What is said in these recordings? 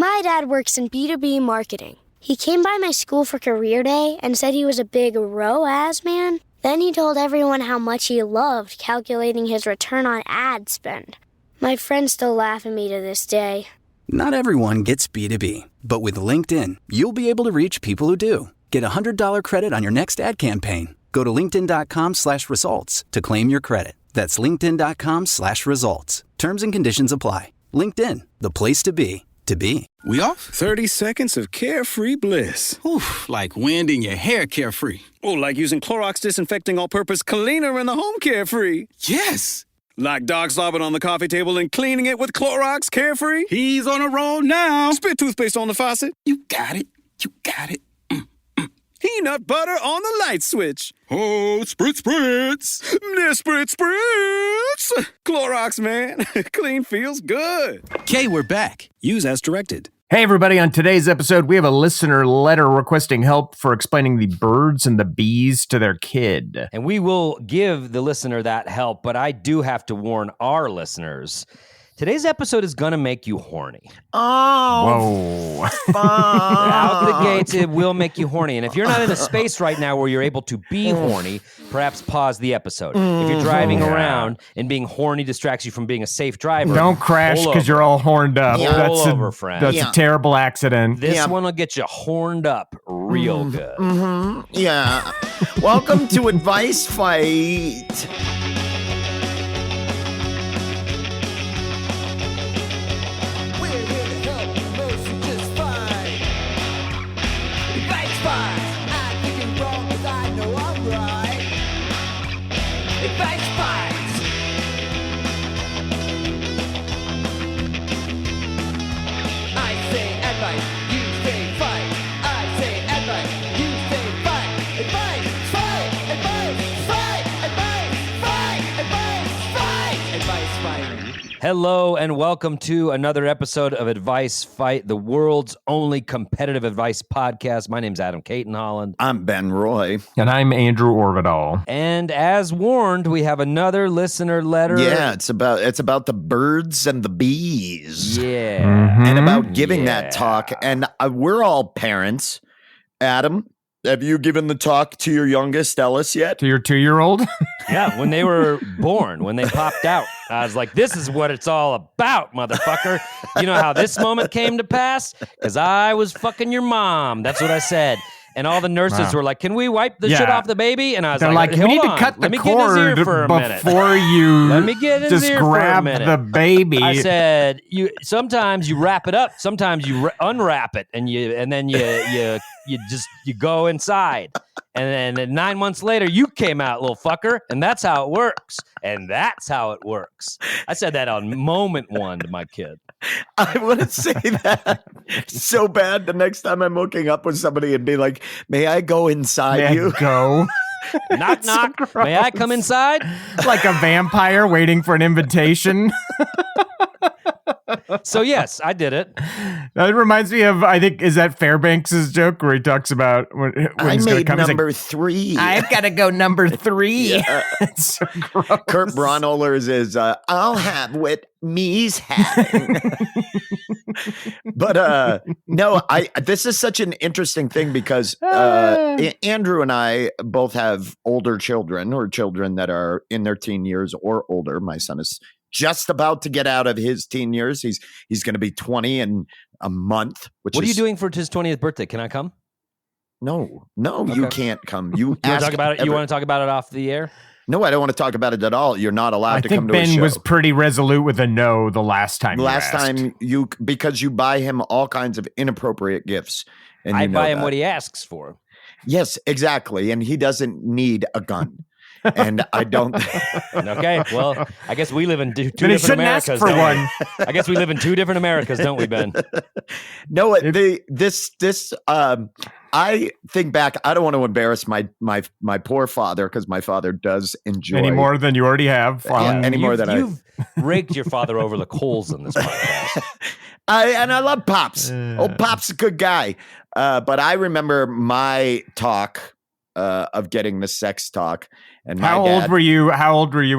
My dad works in B2B marketing. He came by my school for career day and said he was a big ROAS man. Then he told everyone how much he loved calculating his return on ad spend. My friends still laugh at me to this day. Not everyone gets B2B, but with LinkedIn, you'll be able to reach people who do. Get a $100 credit on your next ad campaign. Go to linkedin.com/results to claim your credit. That's linkedin.com/results. Terms and conditions apply. LinkedIn, the place to be, to be. We off? 30 seconds of carefree bliss. Oof, like wind in your hair carefree. Oh, like using Clorox Disinfecting All-Purpose Cleaner in the home carefree. Yes. Like dog slobbing on the coffee table and cleaning it with Clorox Carefree. He's on a roll now. Spit toothpaste on the faucet. You got it. You got it. Peanut butter on the light switch. Oh, spritz, spritz. Spritz, spritz. Clorox, man. Clean feels good. Okay, we're back. Use as directed. Hey, everybody. On today's episode, we have a listener letter requesting help for explaining the birds and the bees to their kid. And we will give the listener that help, but I do have to warn our listeners. Today's episode is going to make you horny. Oh, whoa. Out the gates, it will make you horny. And if you're not in a space right now where you're able to be horny, perhaps pause the episode. If you're driving around and being horny distracts you from being a safe driver, don't crash because you're all horned up. Pull That's over, friend. That's a terrible accident. This one will get you horned up real good. Yeah. Welcome to Advice Fight. Hello and welcome to another episode of Advice Fight, the world's only competitive advice podcast. My name's Adam Caton Holland. I'm Ben Roy. And I'm Andrew Orvidal. And as warned, we have another listener letter. Yeah, it's about the birds and the bees. Yeah. And about giving that talk. And we're all parents. Adam, have you given the talk to your youngest, Ellis, yet? To your 2-year-old? Yeah, when they were born, when they popped out, I was like, this is what it's all about, motherfucker. You know how this moment came to pass? Because I was fucking your mom. That's what I said. And all the nurses were like, can we wipe the shit off the baby? And I was like, we need to cut the cord before you Let me get in just here grab for a minute. the baby. I said, sometimes you wrap it up, sometimes you unwrap it, and then you go inside. And then 9 months later, you came out, little fucker. And that's how it works. And that's how it works. I said that on moment one to my kid. I want to say that so bad the next time I'm hooking up with somebody and be like, may I go inside you? Go. Knock, knock. So may I come inside? Like a vampire waiting for an invitation. So, yes, I did it. That reminds me of, I think, is that Fairbanks' joke where he talks about when I he's made come, number like, 3. I've got to go number 3. Yeah. It's so gross. Kurt Braunohler's is, I'll have what me's having. But no, this is such an interesting thing because Andrew and I both have older children or children that are in their teen years or older. My son is just about to get out of his teen years. He's going to be 20 in a month. What are you doing for his 20th birthday? Can I come? No, Okay. You can't come. You want to talk about it? You want to talk about it off the air? No, I don't want to talk about it at all. You're not allowed to come to a show. I think Ben was pretty resolute with a no the last time. Because you buy him all kinds of inappropriate gifts. And I buy him what he asks for. Yes, exactly. And he doesn't need a gun. And I don't. Okay, well, I guess we live in two different Americas. For one. I guess we live in two different Americas, don't we, Ben? No, I think back. I don't want to embarrass my poor father because my father does enjoy any more than you already have. You've raked your father over the coals in this podcast. I love Pops. Pop's a good guy. But I remember my talk of getting the sex talk. And how old were you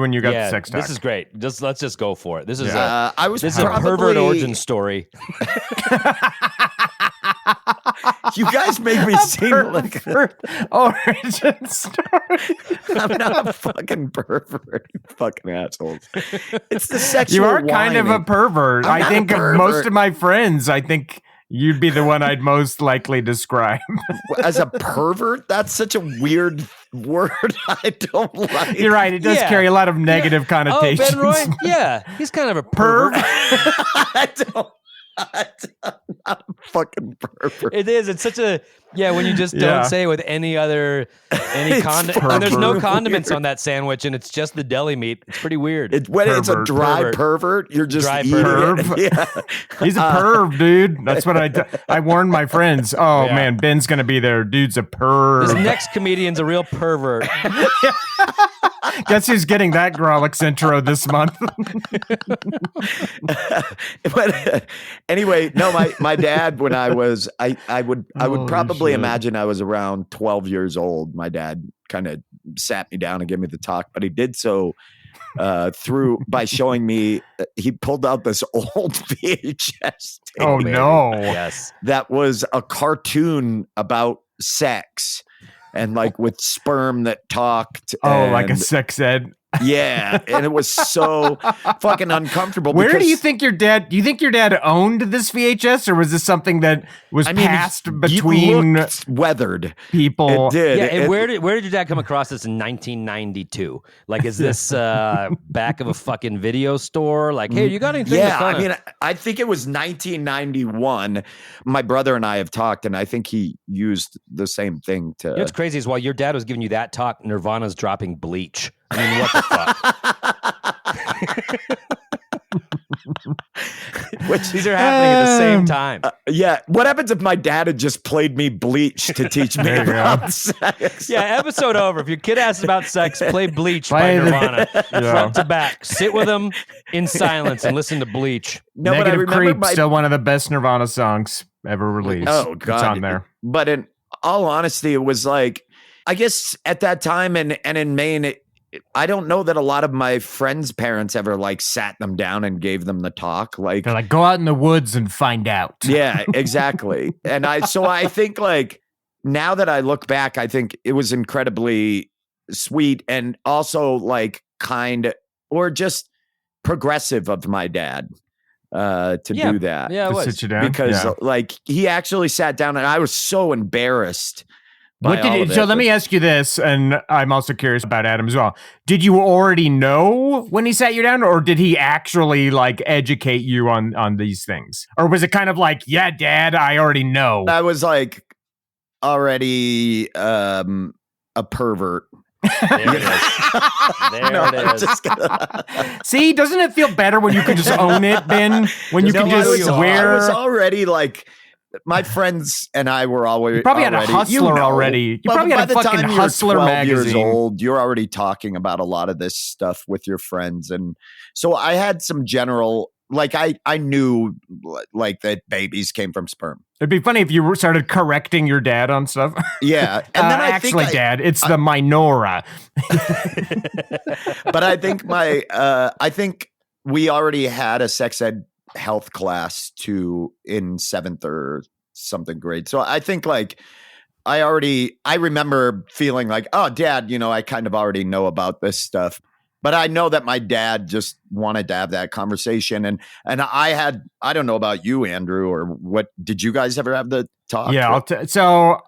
when you got the sex talk? This is great. Let's just go for it. This is I was a pervert origin story. You guys make me seem like origin story. I'm not a fucking pervert, you fucking assholes. It's the sexual You are kind of a whining. pervert. I'm I not a think of pervert. most of my friends, I think you'd be the one I'd most likely describe. As a pervert, that's such a weird word. I don't like. You're right. It does Yeah. carry a lot of negative connotations. Oh, Ben Roy? Yeah. He's kind of a pervert. I'm not a fucking pervert. It is. It's such a when you just Yeah. don't say it with any It's condiment. And there's no pervert. condiments on that sandwich, and it's just the deli meat. It's pretty weird. When it's a Pervert. dry pervert, you're just Dry eating perv. it. Yeah. He's a perv, dude. That's what I warned my friends. Oh, Yeah. man, Ben's going to be there. Dude's a This perv. next comedian's a real pervert. Guess who's getting that Grawlix intro this month? But anyway, no, my dad, when I would Holy probably shit. imagine I was around 12 years old. My dad kind of sat me down and gave me the talk, but he did so by showing me. He pulled out this old VHS tape Oh, no. Yes. that was a cartoon about sex and like with sperm that talked. Oh, like a and- sex ed. yeah, and it was so fucking uncomfortable. Where do because- you think your dad? Do you think your dad owned this VHS, or was this something that was passed it between looked weathered. people? It did. Yeah, and It- where did your dad come across this in 1992? Like, is this back of a fucking video store? Like, hey, you got anything? Yeah, to I mean, I think it was 1991. My brother and I have talked, and I think he used the same thing to. you know what's crazy is while your dad was giving you that talk, Nirvana's dropping Bleach. I mean, what the fuck? Which, These are happening at the same time. yeah. What happens if my dad had just played me Bleach to teach me There you go. about sex? Yeah, episode over. If your kid asks about sex, play Bleach by Play the- Nirvana. Yeah. Front to back. Sit with them in silence and listen to Bleach. No, but I Negative remember Creep, my. still one of the best Nirvana songs ever released. Oh God, It's on there. But in all honesty, it was like, I guess at that time and in Maine, I don't know that a lot of my friends' parents ever like sat them down and gave them the talk. Like, They're like, go out in the woods and find out. yeah, exactly. And I think like now that I look back, I think it was incredibly sweet and also like kind or just progressive of my dad to do that. Yeah, it To was. sit you down. Because Yeah. like he actually sat down and I was so embarrassed. What did you, so let me ask you this, and I'm also curious about Adam as well. Did you already know when he sat you down, or did he actually like educate you on these things? Or was it kind of like, yeah, Dad, I already know? I was like already a pervert. There it is. There No, it I'm is. just gonna- See, doesn't it feel better when you can just own it, Ben? When you No, can I just was wear. already like my friends and I were always You probably had a already, Hustler already. You But probably by had a the fucking time you're Hustler 12 years magazine. old, you're already talking about a lot of this stuff with your friends, and so I had some general like I knew like that babies came from sperm. It'd be funny if you started correcting your dad on stuff. Yeah, and then I actually, think Dad, it's the Minora. but I think I think we already had a sex ed health class too in 7th or something grade. So I think like I remember feeling like, oh, Dad, I kind of already know about this stuff. But I know that my dad just wanted to have that conversation. And I don't know about you, Andrew, or what, did you guys ever have the talk? Yeah. So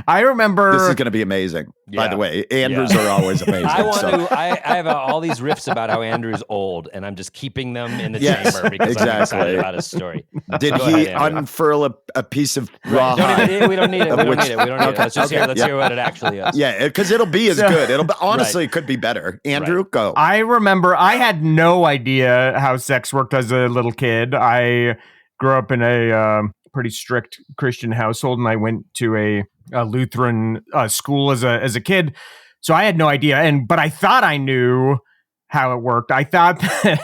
I remember. This is going to be amazing. By Yeah. the way, Andrews are always amazing. I have all these riffs about how Andrew's old, and I'm just keeping them in the Yes, chamber because I'm exactly. excited about his story. Did Go he ahead, Andrew. unfurl a piece of raw hide? We don't need it. We don't need it. Let's just hear. Let's yeah. hear what it actually is. Yeah, because it'll be as So- good. It'll be, honestly, it could be better. Andrew, go. I remember I had no idea how sex worked as a little kid. I grew up in a pretty strict Christian household, and I went to a Lutheran school as a kid. So I had no idea, but I thought I knew how it worked. I thought that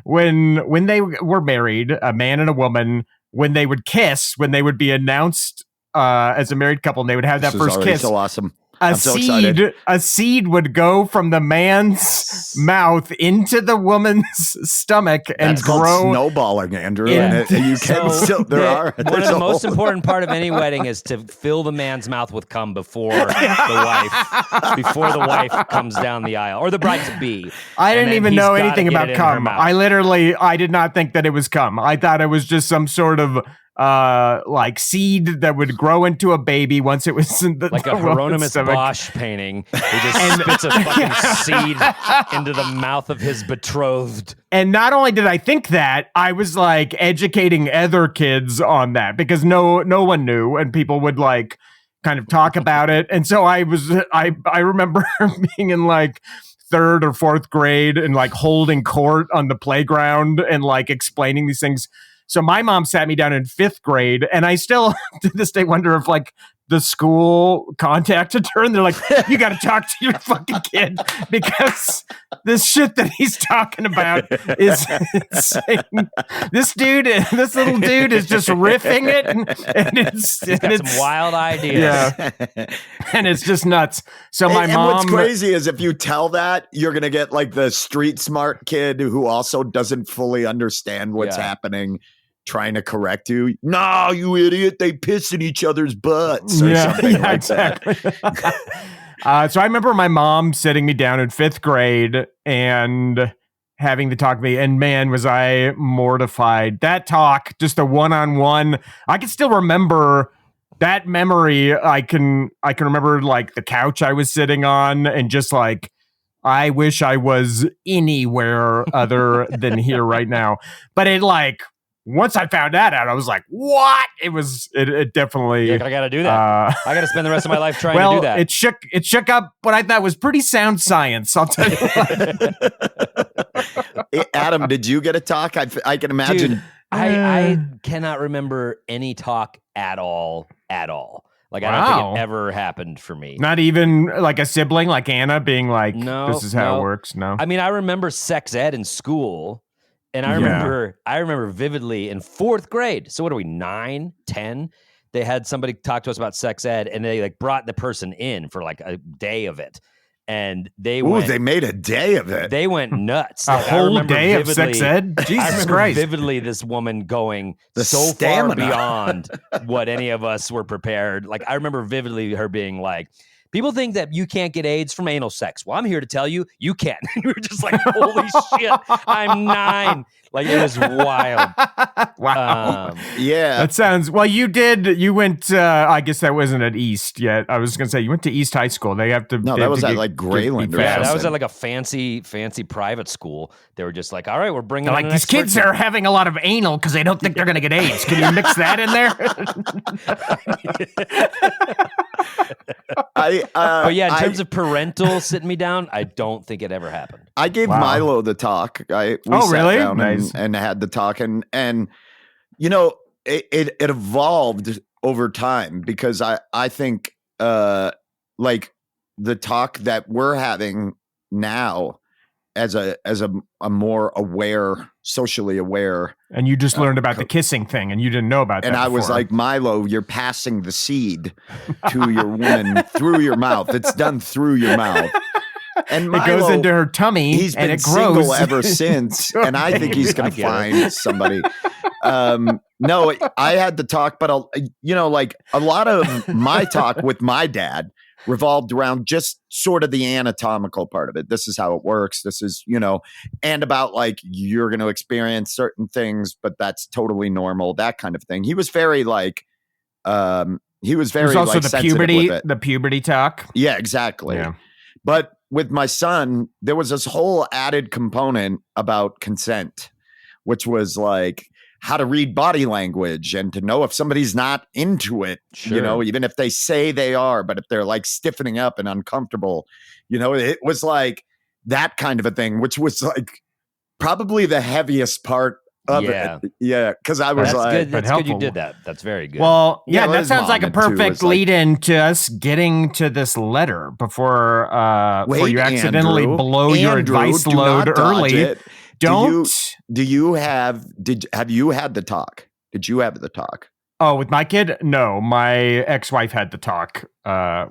when they were married, a man and a woman, when they would kiss, when they would be announced as a married couple, and they would have that This is first already kiss. so awesome. I'm so excited. A seed would go from the man's mouth into the woman's stomach and That's called grow. snowballing, Andrew. Yeah. And you can still, one of the most important part of any wedding is to fill the man's mouth with cum before the wife comes down the aisle, or the bride to be. I didn't even know anything about cum. I did not think that it was cum. I thought it was just some sort of like seed that would grow into a baby once it was in the like a Hieronymus Bosch painting. He just spits a fucking seed into the mouth of his betrothed. And not only did I think that, I was like educating other kids on that because no one knew, and people would like kind of talk about it. And so I remember being in like 3rd or 4th grade and like holding court on the playground and like explaining these things. So my mom sat me down in 5th grade, and I still to this day wonder if like the school contacted her and they're like, you got to talk to your fucking kid because this shit that he's talking about is insane. This little dude is just riffing it and it's some wild ideas. Yeah. And it's just nuts. So my mom. And what's crazy is if you tell that, you're going to get like the street smart kid who also doesn't fully understand what's happening, trying to correct you. No, you idiot. They piss in each other's butts or something like exactly. that. So I remember my mom sitting me down in 5th grade and having to talk to me. And man, was I mortified. That talk, just a one-on-one. I can still remember that memory. I can remember like the couch I was sitting on and just like, I wish I was anywhere other than here right now. But it like, once I found that out, I was like, what? It definitely. Yeah, I got to do that. I got to spend the rest of my life trying to do that. It shook up what I thought was pretty sound science. I'll tell you what. Adam, did you get a talk? I can imagine. Dude, I cannot remember any talk at all. Like, I don't think it ever happened for me. Not even like a sibling like Anna being like, this is how it works. No. I mean, I remember sex ed in school. And I remember vividly in 4th grade. So what are we, 9, 10? They had somebody talk to us about sex ed, and they like brought the person in for like a day of it. And they made a day of it. They went nuts. A whole day of sex ed? Jesus Christ. Vividly this woman going far beyond what any of us were prepared. Like, I remember vividly her being like, people think that you can't get AIDS from anal sex. Well, I'm here to tell you, you can. We were just like, holy shit, I'm 9. Like, it was wild. Wow. Yeah. That sounds, well, you went, I guess that wasn't at East yet. I was going to say, you went to East High School. They have to. No, that was at like Grayland. Yeah, that was at like a fancy private school. They were just like, all right, we're bringing like, these kids are having a lot of anal because they don't think they're going to get AIDS. Can you mix that in there? But yeah, in terms of parental sitting me down, I don't think it ever happened. I gave Milo the talk. We sat really? down Nice. and had the talk, and you know, it evolved over time because I think like the talk that we're having now as a more aware, socially aware. And you just learned about the kissing thing, and you didn't know about that. And I was like, Milo, you're passing the seed to your woman through your mouth. It's done through your mouth. And Milo, it goes into her tummy. He's been and it grows. single ever since, and I think he's going to find somebody. No, I had the talk, but like a lot of my talk with my dad revolved around just sort of the anatomical part of it. This is how it works. This is, and about like, you're going to experience certain things, but that's totally normal, that kind of thing. He was very like, also like, the puberty talk. Yeah, exactly. Yeah. But with my son, there was this whole added component about consent, which was like how to read body language and to know if somebody's not into it, even if they say they are, but if they're like stiffening up and uncomfortable, it was like that kind of a thing, which was like probably the heaviest part of it. Yeah. Cause I was good. That's good you did that. That's very good. Well, yeah, that sounds like a perfect lead in to us getting to this letter before you accidentally blow your advice load early. Have you had the talk? Did you have the talk? Oh, with my kid? No, my ex-wife had to talk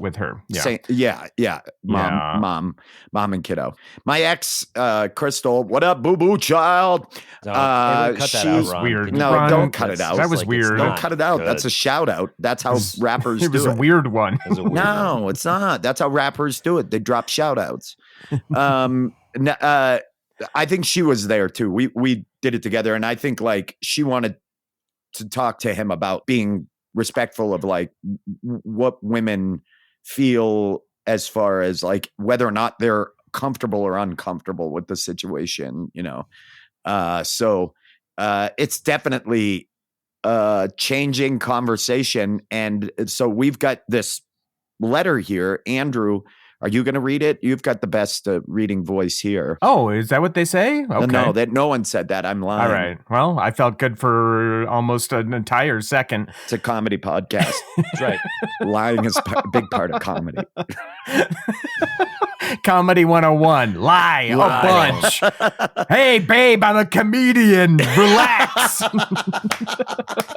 with her. Yeah. Mom and kiddo. My ex, Crystal, what up, boo-boo child? Cut that out, Ron. Weird. No, Ron, don't cut it out. That was weird. Don't cut it out. Good. That's a shout out. That's how rappers do it. It was a weird one. No, it's not. That's how rappers do it. They drop shout outs. I think she was there too. We did it together, and I think like she wanted to talk to him about being respectful of like what women feel as far as like whether or not they're comfortable or uncomfortable with the situation, you know. So it's definitely changing conversation. And so we've got this letter here. Andrew, are you going to read it? You've got the best reading voice here. Oh, is that what they say? Okay. No, no one said that. I'm lying. All right. Well, I felt good for almost an entire second. It's a comedy podcast. That's right. Lying is a big part of comedy. Comedy 101. Lie a bunch. Hey, babe, I'm a comedian. Relax.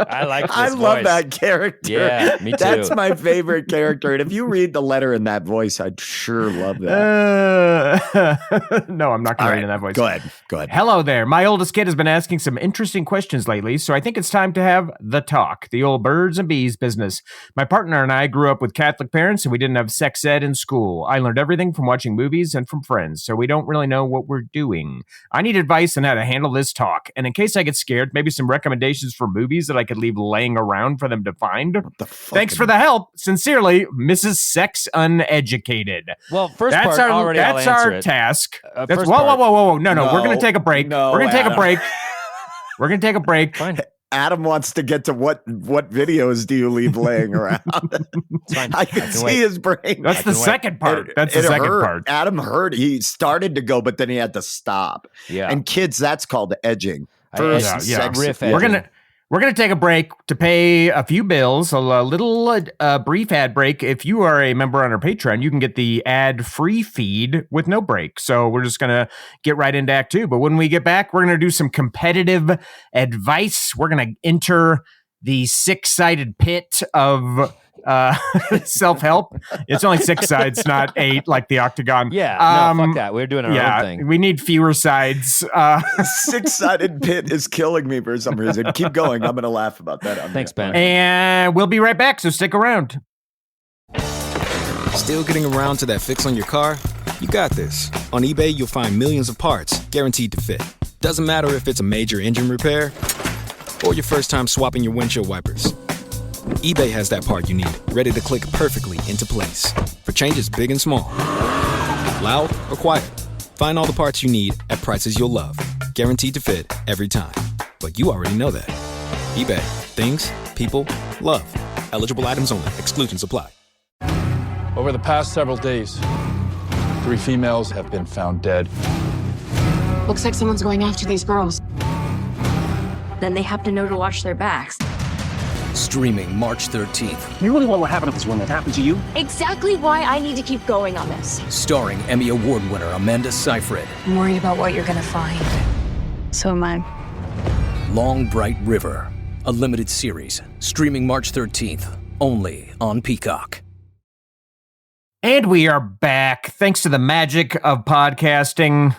I like this I love voice. that character. Yeah, me too. That's my favorite character. And if you read the letter in that voice, I'd sure love that. No, I'm not going to read in that voice. Go ahead. Hello there. My oldest kid has been asking some interesting questions lately, so I think it's time to have the talk, the old birds and bees business. My partner and I grew up with Catholic parents, and we didn't have sex ed in school. I learned everything from watching movies and from friends, so we don't really know what we're doing. I need advice on how to handle this talk, and in case I get scared, maybe some recommendations for movies that I could leave laying around for them to find. Thanks for the help. Sincerely, Mrs. Sex Uneducated. Well, first That's part our, already I'll that's answer our it. task. That's, First whoa, part. whoa. No, No. we're going to take a break. No, we're going to take a Adam. break. We're going to take a break. Fine. Adam wants to get to what videos do you leave laying around? It's fine. I can see his brain. That's the second part. That's the It second hurt. part. Adam heard. He started to go, but then he had to stop. Yeah. And kids, that's called edging. I First, edge. sex. Riff We're gonna take a break to pay a few bills, a little brief ad break. If you are a member on our Patreon, you can get the ad-free feed with no break. So we're just gonna get right into Act 2. But when we get back, we're gonna do some competitive advice. We're gonna enter the six-sided pit of self-help. It's only 6 sides, not 8, like the octagon. Yeah, no, fuck that. We're doing our own thing. We need fewer sides. Six-sided pit is killing me for some reason. Keep going. I'm going to laugh about that. Thanks, Ben. And we'll be right back, so stick around. Still getting around to that fix on your car? You got this. On eBay, you'll find millions of parts guaranteed to fit. Doesn't matter if it's a major engine repair or your first time swapping your windshield wipers. eBay has that part you need, ready to click perfectly into place. For changes big and small. Loud or quiet. Find all the parts you need at prices you'll love. Guaranteed to fit every time. But you already know that. eBay. Things, people, love. Eligible items only. Exclusions apply. Over the past several days, 3 females have been found dead. Looks like someone's going after these girls. Then they have to know to watch their backs. Streaming March 13th. You really want what happened to this woman? That happened to you? Exactly why I need to keep going on this. Starring Emmy Award winner Amanda Seyfried. I'm worried about what you're gonna find. So am I. Long Bright River. A limited series. Streaming March 13th. Only on Peacock. And we are back. Thanks to the magic of podcasting.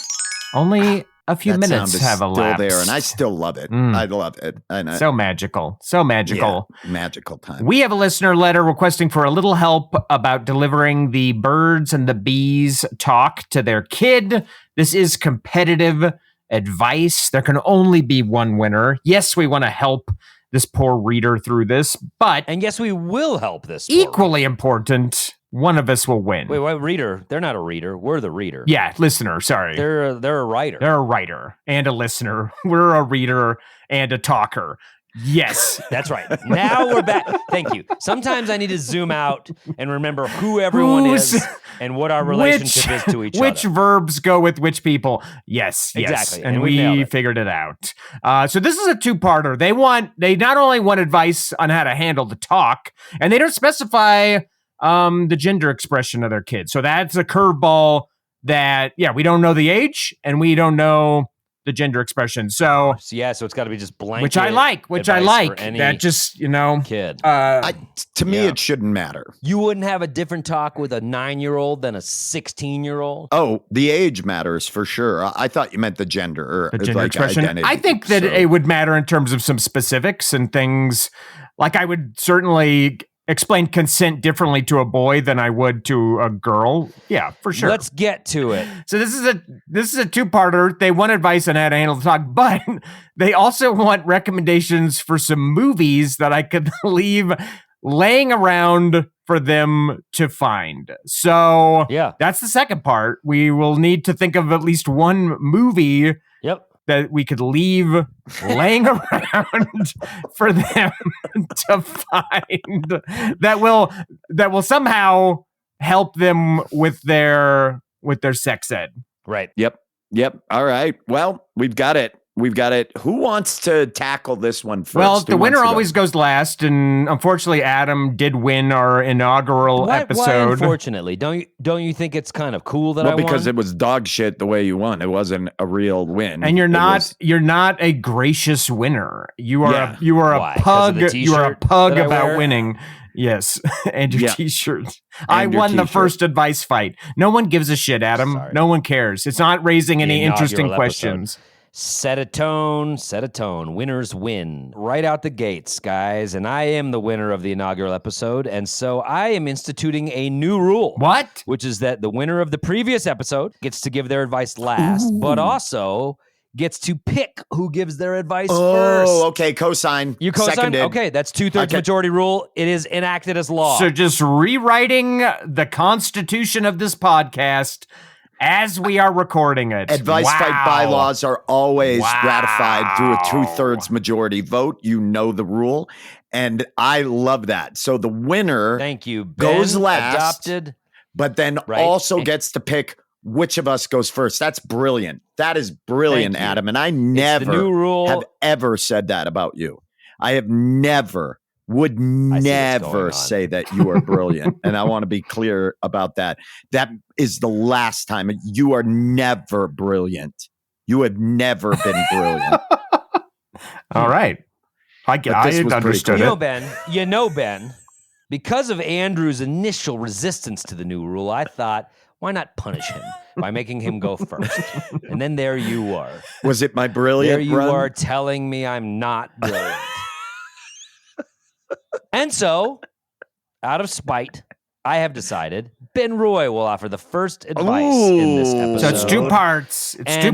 Only a few That minutes sound is have still elapsed. there, and I still love it. I love it. And So magical. So magical. Yeah, magical time. We have a listener letter requesting for a little help about delivering the birds and the bees talk to their kid. This is competitive advice. There can only be one winner. Yes, we want to help this poor reader through this, but And yes, we will help this. equally important, one of us will win. Wait, what reader? They're not a reader. We're the reader. Yeah, listener, sorry. They're a writer. They're a writer and a listener. We're a reader and a talker. Yes. That's right. Now we're back. Thank you. Sometimes I need to zoom out and remember who everyone is and what our relationship is to each which other. verbs go with which people. Yes. Exactly. And we nailed we it. figured it out. So this is a two-parter. They not only want advice on how to handle the talk, and they don't specify the gender expression of their kid. So that's a curveball that, we don't know the age and we don't know the gender expression. So it's got to be just blanket. Which I like. That just, kid. To me, it shouldn't matter. You wouldn't have a different talk with a 9-year-old than a 16-year-old? Oh, the age matters for sure. I thought you meant the gender. Or the gender like expression. Identity. I think that it would matter in terms of some specifics and things. Like I would certainly explain consent differently to a boy than I would to a girl. Yeah, for sure. Let's get to it. So this is a two-parter. They want advice on how to handle the talk, but they also want recommendations for some movies that I could leave laying around for them to find. So that's the second part. We will need to think of at least one movie that we could leave laying around for them to find that will somehow help them with their sex ed. Right. Yep. All right. Well, we've got it. Who wants to tackle this one first? Well, the winner always goes last, and unfortunately, Adam did win our inaugural episode. Why unfortunately? Don't you think it's kind of cool that I won? Because it was dog shit the way you won. It wasn't a real win. And you're not a gracious winner. You are a pug. You are a pug about winning. Yes, and your T-shirt. I won the first advice fight. No one gives a shit, Adam. Sorry. No one cares. It's not raising any interesting questions. Set a tone. Winners win right out the gates, guys. And I am the winner of the inaugural episode. And so I am instituting a new rule. What? Which is that the winner of the previous episode gets to give their advice last, but also gets to pick who gives their advice first. Oh, okay. Cosign. You cosign? Seconded. Okay, that's 2/3 majority rule. It is enacted as law. So just rewriting the constitution of this podcast as we are recording it. Advice fight bylaws are always ratified through a 2/3 majority vote. You know the rule. And I love that. So the winner Thank you, Ben, goes last, adopted. but then also gets to pick which of us goes first. That's brilliant. That is brilliant, Adam. And I never have ever said that about you. I have never say that you are brilliant. And I want to be clear about that. That is the last time. You are never brilliant. You have never been brilliant. All right. I understood it. You know, Ben, because of Andrew's initial resistance to the new rule, I thought, why not punish him by making him go first? And then there you are. Was it my brilliant There you run? are telling me I'm not brilliant. And so, out of spite, I have decided Ben Roy will offer the first advice in this episode. So it's two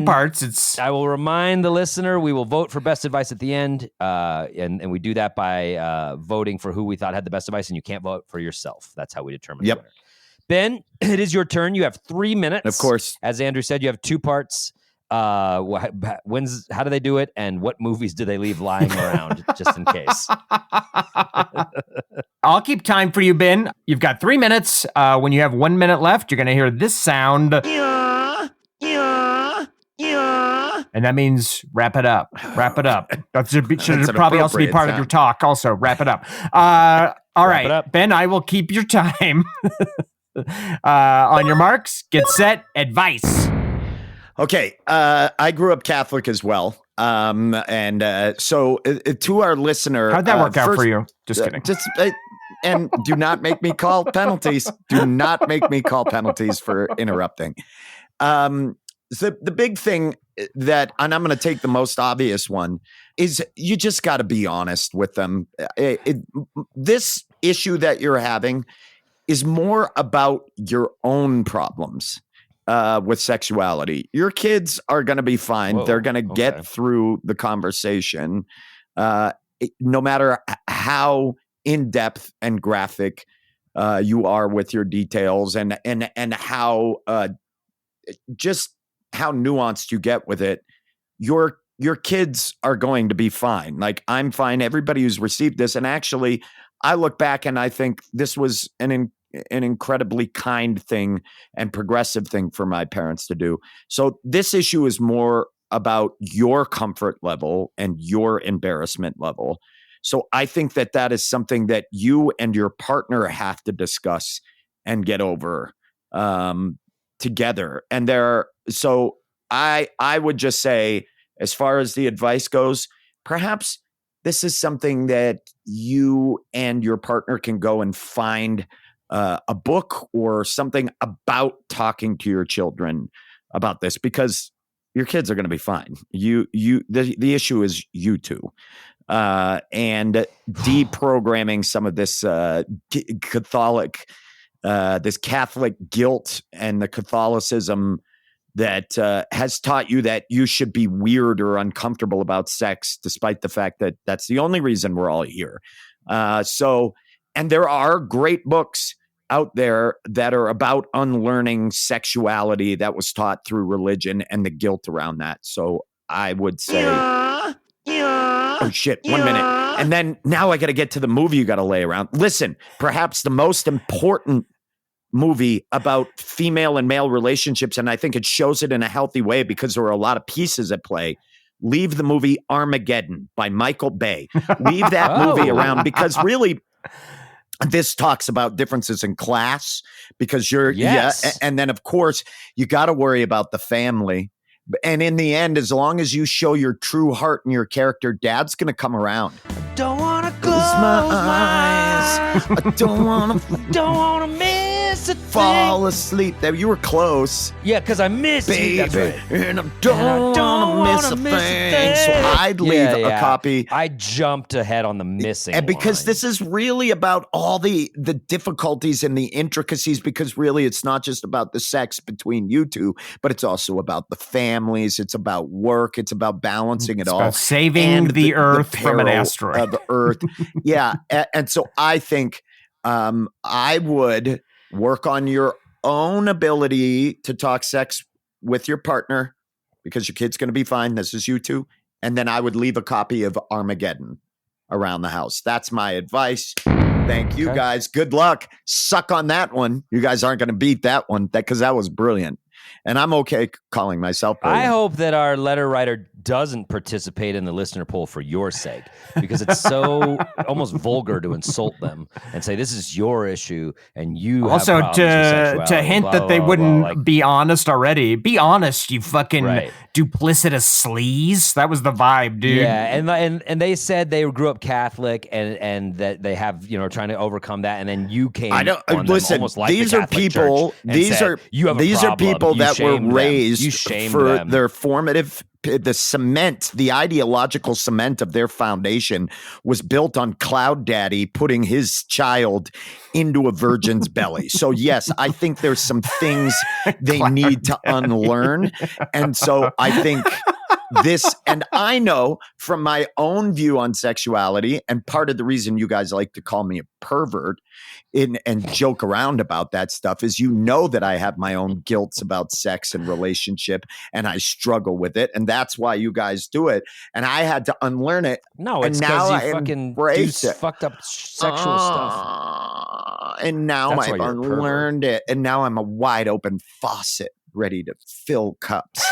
parts. I will remind the listener, we will vote for best advice at the end, and we do that by voting for who we thought had the best advice, and you can't vote for yourself. That's how we determine the winner. Ben, it is your turn. You have 3 minutes. Of course. As Andrew said, you have 2 parts. How do they do it, and what movies do they leave lying around, just in case? I'll keep time for you, Ben. You've got 3 minutes. When you have 1 minute left, you're going to hear this sound. And that means wrap it up. Wrap it up. That should probably also be part of your talk. Also, wrap it up. All right, Ben, I will keep your time. On your marks, get set, advice. Okay, I grew up Catholic as well, so to our listener, how'd that work out for you? Just kidding. And do not make me call penalties. Do not make me call penalties for interrupting. The big thing that, and I'm going to take the most obvious one, is you just got to be honest with them. This issue that you're having is more about your own problems. With sexuality, your kids are going to be fine. Whoa, they're going to get through the conversation, no matter how in depth and graphic you are with your details, and how just how nuanced you get with it. Your kids are going to be fine. Like, I'm fine. Everybody who's received this, and actually, I look back and I think this was an incredibly kind thing and progressive thing for my parents to do. So this issue is more about your comfort level and your embarrassment level. So I think that is something that you and your partner have to discuss and get over together. And so I would just say, as far as the advice goes, perhaps this is something that you and your partner can go and find a book or something about talking to your children about this, because your kids are going to be fine. The issue is you two. And deprogramming some of this this Catholic guilt and the Catholicism that has taught you that you should be weird or uncomfortable about sex, despite the fact that that's the only reason we're all here. And there are great books out there that are about unlearning sexuality that was taught through religion and the guilt around that. So I would say, oh shit, 1 minute. And then now I got to get to the movie you got to lay around. Listen, perhaps the most important movie about female and male relationships, and I think it shows it in a healthy way because there are a lot of pieces at play. Leave the movie Armageddon by Michael Bay. Leave that movie around, because really this talks about differences in class, because and then of course you got to worry about the family. And in the end, as long as you show your true heart and your character, Dad's going to come around. Don't want to close my eyes. I don't want to miss a fall asleep. There, you were close. Yeah, because I missed baby, you. That's right. And I don't want to miss a thing. So I'd leave a copy. I jumped ahead on the missing and because line. This is really about all the difficulties and the intricacies, because really it's not just about the sex between you two, but it's also about the families. It's about work. It's about balancing it all. About saving the earth from an asteroid. The earth. Yeah. And so I think I would work on your own ability to talk sex with your partner, because your kid's going to be fine. This is you two. And then I would leave a copy of Armageddon around the house. That's my advice. Thank you, guys. Good luck. Suck on that one. You guys aren't going to beat that one, because that was brilliant. And I'm okay calling myself brilliant. I hope that our letter writer doesn't participate in the listener poll for your sake, because it's so almost vulgar to insult them and say this is your issue and you also have problems with to hint blah, that blah, they blah, wouldn't blah, like, be honest already. Be honest, you fucking duplicitous sleaze. That was the vibe, dude. Yeah, and they said they grew up Catholic and that they have, you know, trying to overcome that, and then you came. I don't on listen. Them almost like These the are Catholic people. Church and These said, are you have a these are problem. people You that were shamed them. raised You shamed for them. their formative. The cement, the ideological cement of their foundation was built on Cloud Daddy putting his child into a virgin's belly. So yes, I think there's some things they need to unlearn. And so I think this, and I know from my own view on sexuality, and part of the reason you guys like to call me a pervert and joke around about that stuff is, you know, that I have my own guilts about sex and relationship, and I struggle with it, and that's why you guys do it. And I had to unlearn it. No, it's because you fucking do fucked up sexual stuff. And now That's why I've you're a pervert. unlearned it, and now I'm a wide open faucet ready to fill cups.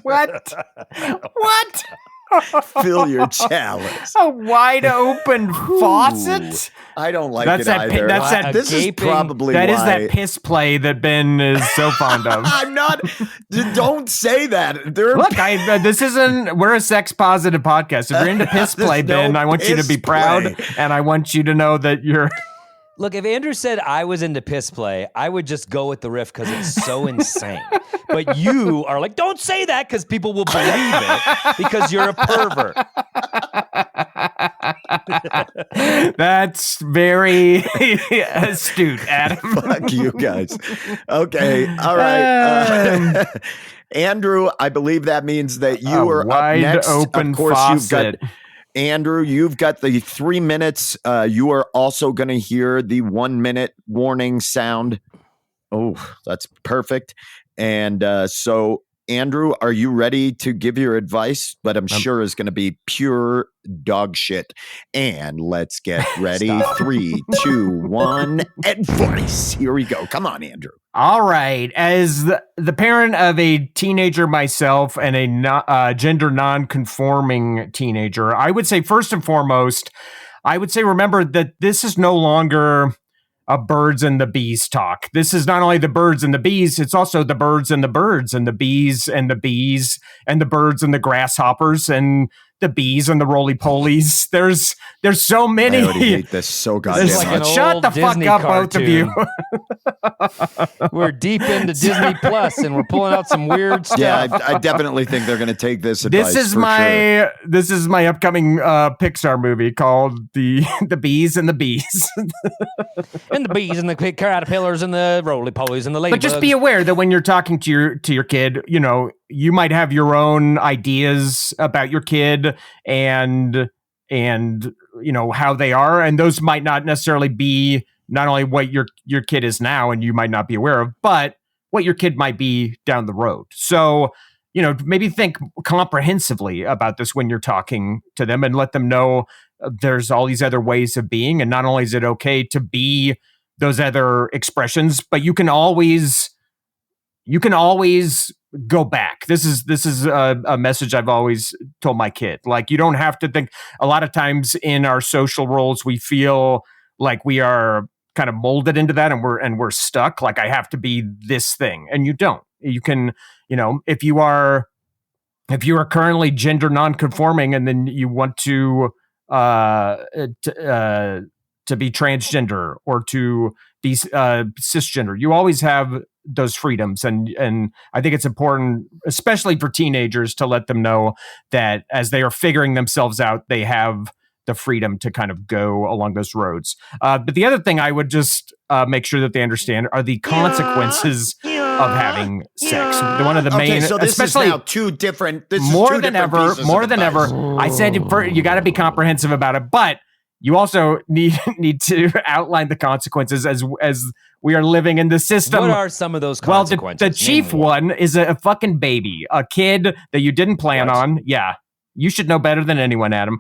What? What? Fill your chalice. A wide open faucet? I don't like it either. This is probably that why. is that piss play that Ben is so fond of. I'm not. Don't say that. Look, we're a sex positive podcast. If you're into piss play, Ben, I want you to be proud, and I want you to know that you're. Look, if Andrew said I was into piss play, I would just go with the riff because it's so insane. But you are like, don't say that because people will believe it because you're a pervert. That's very astute, Adam. Fuck you guys. Okay. All right. Andrew, I believe that means that you are up next. Open of course, faucet. Andrew, you've got the 3 minutes. You are also going to hear the 1 minute warning sound. Oh, that's perfect. And so, Andrew, are you ready to give your advice? But I'm sure is going to be pure dog shit. And let's get ready. 3, 2, 1, advice. Here we go. Come on, Andrew. All right. As the parent of a teenager myself and a gender non-conforming teenager, I would say first and foremost, remember that this is no longer a birds and the bees talk. This is not only the birds and the bees, it's also the birds and the birds and the bees and the bees and the birds and the grasshoppers and the bees and the roly-polies. There's so many. I already hate this so goddamn much. Shut the fuck up, both of you. We're deep into Disney Plus, and we're pulling out some weird stuff. Yeah, I definitely think they're going to take this advice. This is my upcoming Pixar movie called the Bees and the Bees. And the bees and the caterpillars and the roly-polies and the ladybugs. But just be aware that when you're talking to your kid, you know, you might have your own ideas about your kid and you know how they are, and those might not necessarily be not only what your kid is now and you might not be aware of, but what your kid might be down the road. So, you know, maybe think comprehensively about this when you're talking to them and let them know there's all these other ways of being, and not only is it okay to be those other expressions, but you can always go back. This is a message I've always told my kid. Like, you don't have to think. A lot of times in our social roles, we feel like we are kind of molded into that, and we're stuck. Like, I have to be this thing, and you don't. You can, you know, if you are currently gender nonconforming, and then you want to be transgender or to be cisgender, you always have those freedoms, and I think it's important, especially for teenagers, to let them know that as they are figuring themselves out, they have the freedom to kind of go along those roads. But the other thing I would just make sure that they understand are the consequences of having sex. One of the main, so this especially is now two different. This is more two than different ever. pieces More of than advice. ever. I said you got to be comprehensive about it, but you also need to outline the consequences as we are living in the system. What are some of those consequences? Well, the chief one is a fucking baby, a kid that you didn't plan on. Yeah. You should know better than anyone, Adam.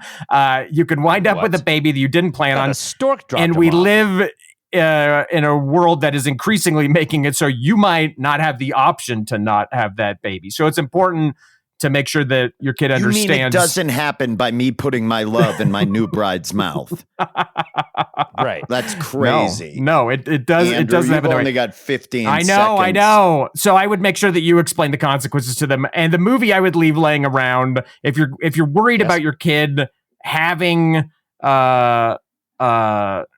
You could wind up with a baby that you didn't plan on. A stork dropped and him we off. live in a world that is increasingly making it so you might not have the option to not have that baby. So it's important to make sure that your kid understands. You mean it doesn't happen by me putting my love in my new bride's mouth? Right. That's crazy. No, it does. Andrew, it doesn't happen. You've only got 15 I seconds. know. So I would make sure that you explain the consequences to them. And the movie I would leave laying around if you're worried about your kid having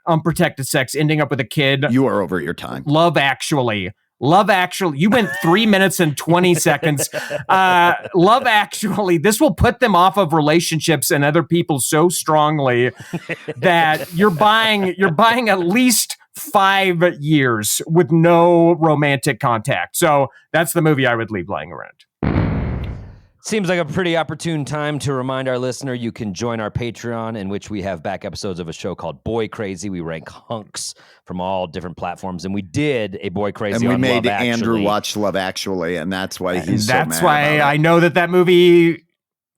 unprotected sex, ending up with a kid. You are over your time. Love Actually. You went 3 minutes and 20 seconds. Love Actually. This will put them off of relationships and other people so strongly that you're buying at least 5 years with no romantic contact. So that's the movie I would leave lying around. Seems like a pretty opportune time to remind our listener you can join our Patreon, in which we have back episodes of a show called Boy Crazy. We rank hunks from all different platforms, and we did a Boy Crazy on And we Love made Actually. Andrew watch Love Actually, and that's why he's That's so mad why about I it. know that movie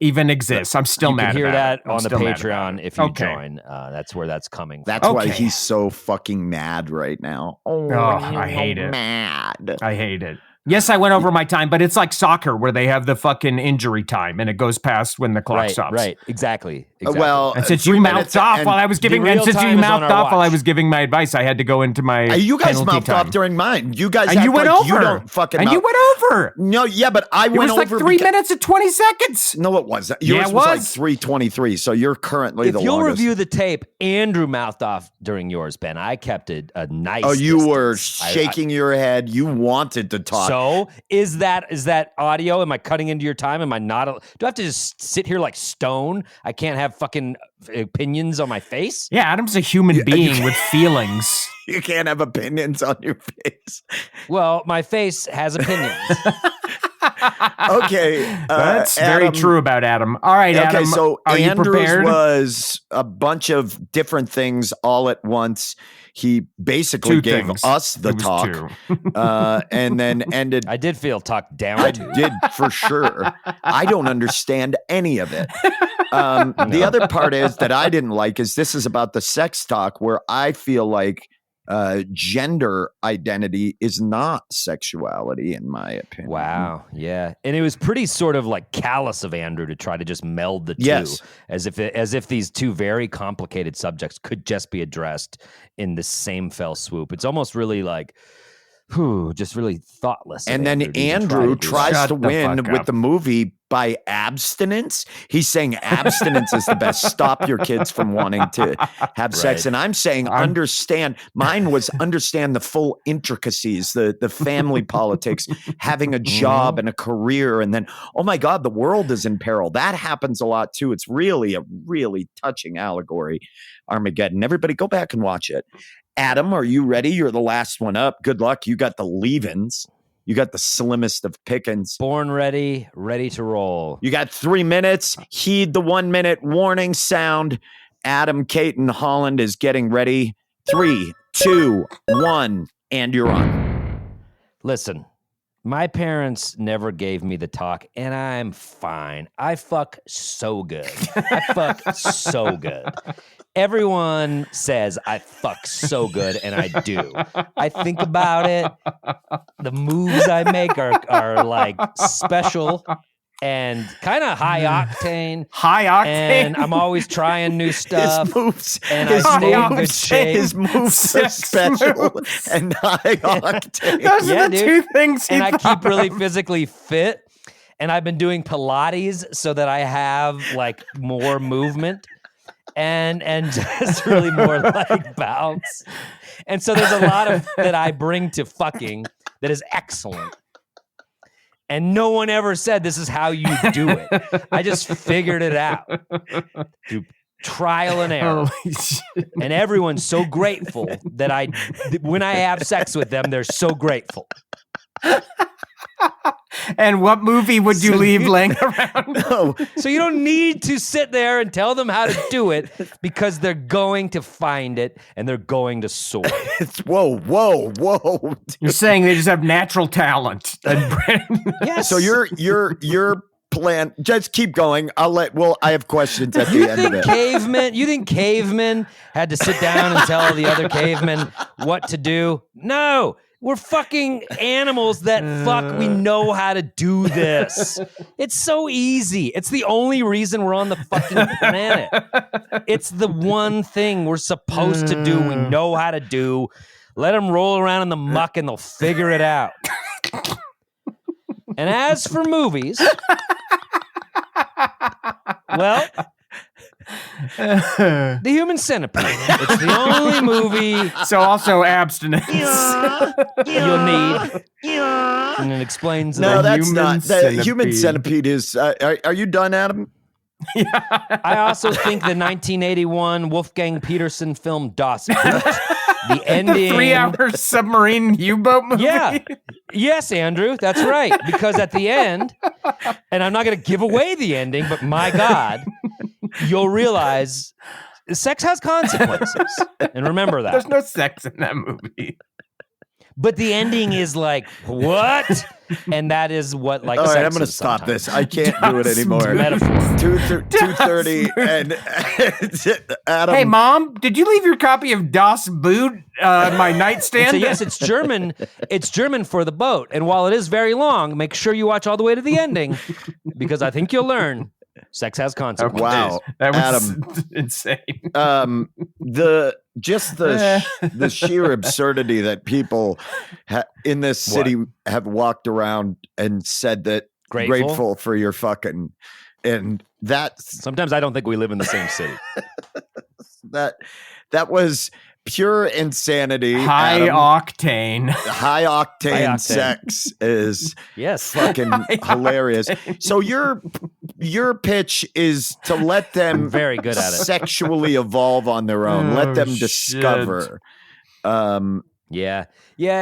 even exists. I'm still You mad can hear about that it. on the still mad about Patreon it. if you Okay. join. That's where that's coming from. That's why Okay. he's so fucking mad right now. Oh, I hate it. Mad. I hate it. Yes, I went over my time, but it's like soccer where they have the fucking injury time and it goes past when the clock stops. Right, exactly. Well, And since 3 you minutes mouthed off and while I was giving, the and real since time you is on mouthed our off while I watch. was giving my advice, I had to go into my. You guys penalty mouthed time. off during mine. You guys And act you went like over. you don't fucking and mouth. you went over. No, yeah, but I It went was like over 3 minutes and 20 seconds. No, it wasn't. Yeah, Yours it was like was. 3:23. So you're currently If the you'll longest. review the tape, Andrew mouthed off during yours, Ben. I kept it a nice. Oh, you were distance. shaking your head. You wanted to talk. So is that audio? Am I cutting into your time? Am I not? Do I have to just sit here like stone? I can't have fucking opinions on my face. Yeah, Adam's a human being with feelings. You can't have opinions on your face. Well, my face has opinions. Okay. That's very Adam- true about Adam. All right, Okay, Adam. so are you Andrews prepared? was a bunch of different things all at once. He basically Two gave things. us the It was talk, two. and then ended. I did feel talked down I to. did for sure. I don't understand any of it. The other part is that I didn't like is this is about the sex talk where I feel like gender identity is not sexuality, in my opinion. Wow. Yeah. And it was pretty sort of like callous of Andrew to try to just meld the two, Yes. as if these two very complicated subjects could just be addressed in the same fell swoop. It's almost really like, just really thoughtless. And then Andrew tries to win with the movie by abstinence. He's saying abstinence is the best. Stop your kids from wanting to have sex. And I'm saying understand. Mine was understand the full intricacies, the family politics, having a job and a career. And then, oh my God, the world is in peril. That happens a lot too. It's really a really touching allegory, Armageddon. Everybody go back and watch it. Adam, are you ready? You're the last one up. Good luck. You got the leave-ins. You got the slimmest of pickings. Born ready, ready to roll. You got 3 minutes. Heed the 1 minute warning sound. Adam, Kate, and Holland is getting ready. 3, 2, 1, and you're on. Listen, my parents never gave me the talk, and I'm fine. I fuck so good. I fuck so good. Everyone says I fuck so good, and I do. I think about it. The moves I make are like special and kind of high octane. High octane. And I'm always trying new stuff. His moves, and I stay in good shape. His moves are special and high octane. Those are the two things. And I keep really physically fit. And I've been doing Pilates so that I have like more movement. And just really more like bounce. And so there's a lot of that I bring to fucking that is excellent. And no one ever said this is how you do it. I just figured it out through trial and error. And everyone's so grateful that when I have sex with them, they're so grateful. And what movie would you leave laying around? No. So you don't need to sit there and tell them how to do it because they're going to find it and they're going to soar. Whoa. You're saying they just have natural talent. Yes. So your plan, just keep going. I have questions at the end of it. You think cavemen had to sit down and tell the other cavemen what to do? No. We're fucking animals that fuck. We know how to do this. It's so easy. It's the only reason we're on the fucking planet. It's the one thing we're supposed to do. We know how to do. Let them roll around in the muck and they'll figure it out. And as for movies, well, The Human Centipede. It's the only movie. So also abstinence. You'll need. And it explains No, that's Human not. The Centipede. Human Centipede is. Are you done, Adam? I also think the 1981 Wolfgang Peterson film Das Boot, the ending. The 3-hour submarine U-boat movie? Yeah. Yes, Andrew, that's right. Because at the end, and I'm not going to give away the ending, but my God, you'll realize sex has consequences. And remember that. There's no sex in that movie. But the ending is like, what? And that is what, like, all right, I'm going to stop this. I can't do it anymore. Metaphor. 2:30 and Adam. Hey, Mom, did you leave your copy of Das Boot on my nightstand? So yes, it's German. It's German for the boat. And while it is very long, make sure you watch all the way to the ending because I think you'll learn sex has consequences. Wow, that was Adam, insane. The sheer absurdity that people in this city have walked around and said that grateful for your fucking, and that sometimes I don't think we live in the same city. that was pure insanity. High Adam. octane. High octane sex is fucking hilarious. So your pitch is to let them very good at it. Sexually evolve on their own. Let them discover. Yeah,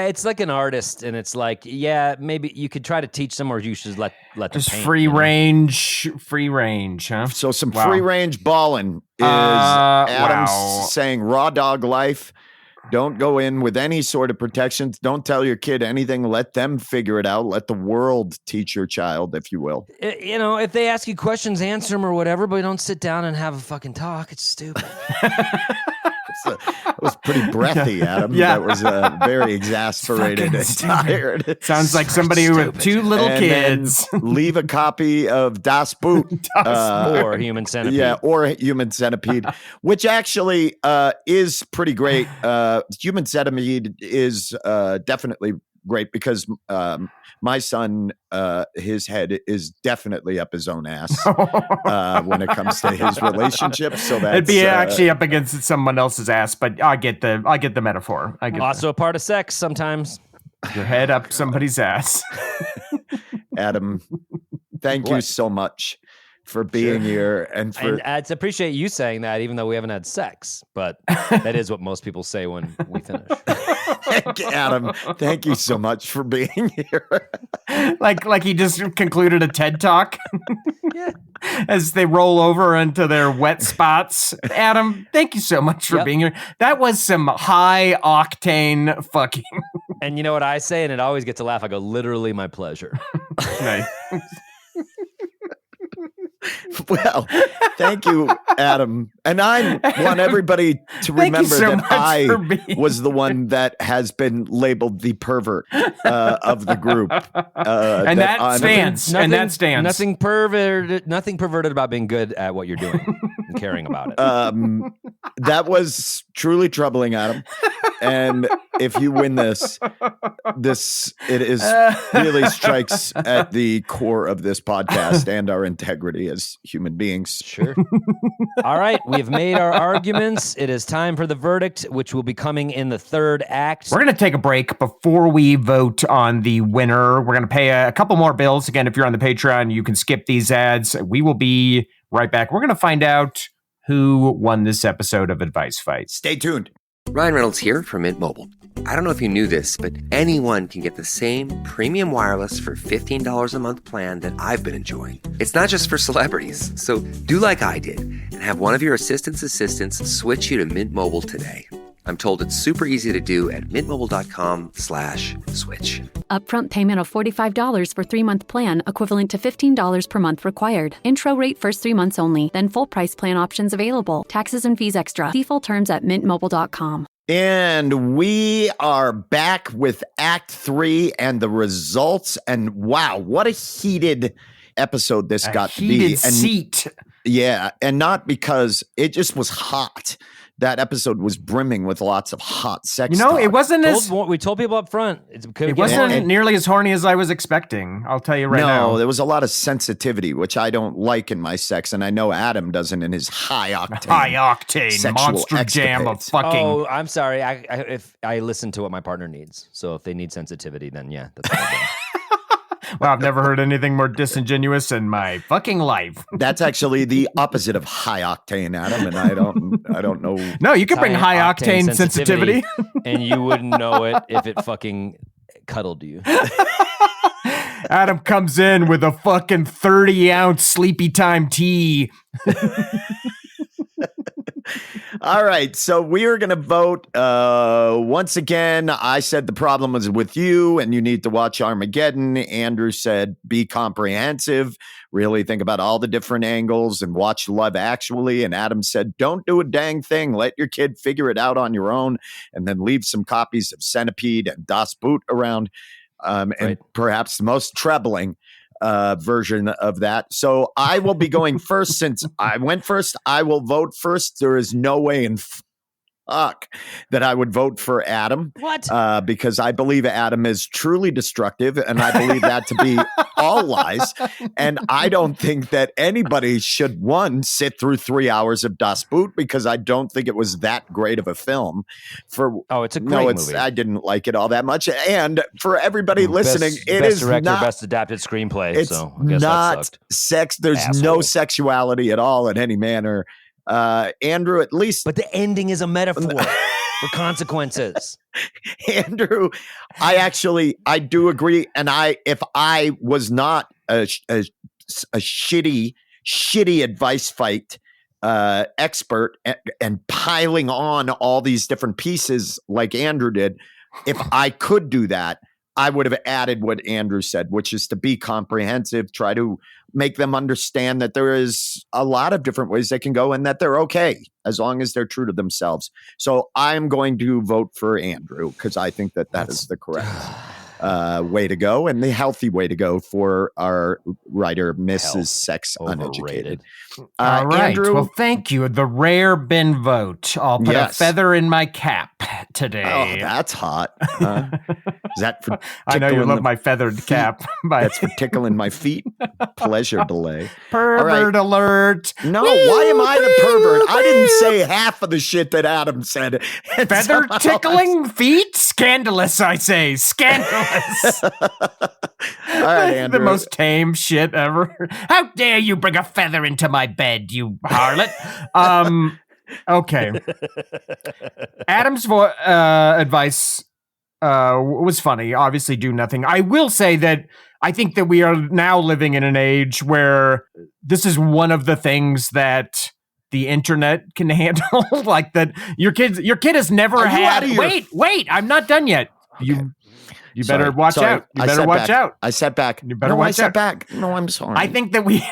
it's like an artist, and it's like, maybe you could try to teach them, or you should let them just paint, free range, huh? So some free range balling is Adam's saying raw dog life. Don't go in with any sort of protections. Don't tell your kid anything. Let them figure it out. Let the world teach your child, if you will. You know, if they ask you questions, answer them or whatever, but don't sit down and have a fucking talk. It's stupid. That was pretty breathy, Adam. Yeah. That was very exasperated and tired. Sounds like somebody with two little And kids. then leave a copy of Das Boot. Or Human Centipede. Yeah, or Human Centipede, which actually is pretty great. Human Centipede is definitely great because my son, his head is definitely up his own ass when it comes to his relationship. So that's it'd be actually up against someone else's ass, but I get the metaphor. I get also a part of sex sometimes. Your head up somebody's ass. Adam, thank you so much for being here and for. And I appreciate you saying that, even though we haven't had sex. But that is what most people say when we finish. Adam, thank you so much for being here. like he just concluded a TED talk. Yeah. As they roll over into their wet spots. Adam, thank you so much for being here. That was some high octane fucking. And you know what I say, and it always gets a laugh. I go, literally my pleasure. Nice. Well, thank you, Adam. And I want everybody to remember that I was the one that has been labeled the pervert of the group. And that stands. Nothing perverted about being good at what you're doing and caring about it. That was truly troubling, Adam. And if you win this really strikes at the core of this podcast and our integrity as human beings. Sure. All right. We've made our arguments. It is time for the verdict, which will be coming in the third act. We're going to take a break before we vote on the winner. We're going to pay a couple more bills. Again, if you're on the Patreon, you can skip these ads. We will be right back. We're going to find out who won this episode of Advice Fight. Stay tuned. Ryan Reynolds here from Mint Mobile. I don't know if you knew this, but anyone can get the same premium wireless for $15 a month plan that I've been enjoying. It's not just for celebrities. So do like I did and have one of your assistants switch you to Mint Mobile today. I'm told it's super easy to do at mintmobile.com/switch. Upfront payment of $45 for 3-month plan, equivalent to $15 per month required. Intro rate first 3 months only, then full price plan options available. Taxes and fees extra. See full terms at mintmobile.com. And we are back with Act 3 and the results. And wow, what a heated episode this got to be. And seat. Yeah, and not because it just was hot. That episode was brimming with lots of hot sex. It wasn't we told people up front. It wasn't nearly as horny as I was expecting. I'll tell you right now. No, there was a lot of sensitivity, which I don't like in my sex, and I know Adam doesn't in his high octane monster jam of fucking. Oh, I'm sorry. If I listen to what my partner needs, so if they need sensitivity, then yeah, that's what I do. Well, I've never heard anything more disingenuous in my fucking life. That's actually the opposite of high octane, Adam, and I don't know. No, you can bring high octane sensitivity. And you wouldn't know it if it fucking cuddled you. Adam comes in with a fucking 30-ounce sleepy time tea. All right, so we are going to vote. Once again, I said the problem was with you and you need to watch Armageddon. Andrew said be comprehensive, really think about all the different angles and watch Love Actually. And Adam said don't do a dang thing. Let your kid figure it out on your own and then leave some copies of Centipede and Das Boot around. And perhaps the most troubling version of that. So I will be going first. Since I went first, I will vote first. There is no way in fuck that I would vote for Adam. What? Because I believe Adam is truly destructive, and I believe that to be all lies. And I don't think that anybody should, sit through 3 hours of Das Boot, because I don't think it was that great of a film. It's a great movie. I didn't like it all that much. And for everybody listening, it is director, not best adapted screenplay. It's so I guess not that sucked. sex. There's no sexuality at all in any manner. Andrew, at least, but the ending is a metaphor for consequences. Andrew, I do agree. And if I was not a shitty advice fight expert and piling on all these different pieces like Andrew did, if I could do that, I would have added what Andrew said, which is to be comprehensive, try to make them understand that there is a lot of different ways they can go and that they're okay as long as they're true to themselves. So I'm going to vote for Andrew because I think that is the correct way to go and the healthy way to go for our writer, Mrs. Sex Uneducated. All right. Andrew, well, thank you. The rare Ben vote. I'll put a feather in my cap today. Oh, that's hot. Is that for I know you love my feathered cap. That's for tickling my feet. Pleasure delay. Pervert alert. No, why am I the pervert? I didn't say half of the shit that Adam said. Feather tickling feet? Scandalous, I say. Scandalous. All right, Andrew. The most tame shit ever. How dare you bring a feather into my bed, you harlot. Okay. Adam's advice was funny. Obviously do nothing. I will say that I think that we are now living in an age where this is one of the things that the internet can handle. Like that your kid has never had. Wait, I'm not done yet. Okay. You better watch out. You better watch out. I sat back. You better watch out. No, I'm sorry. I think that we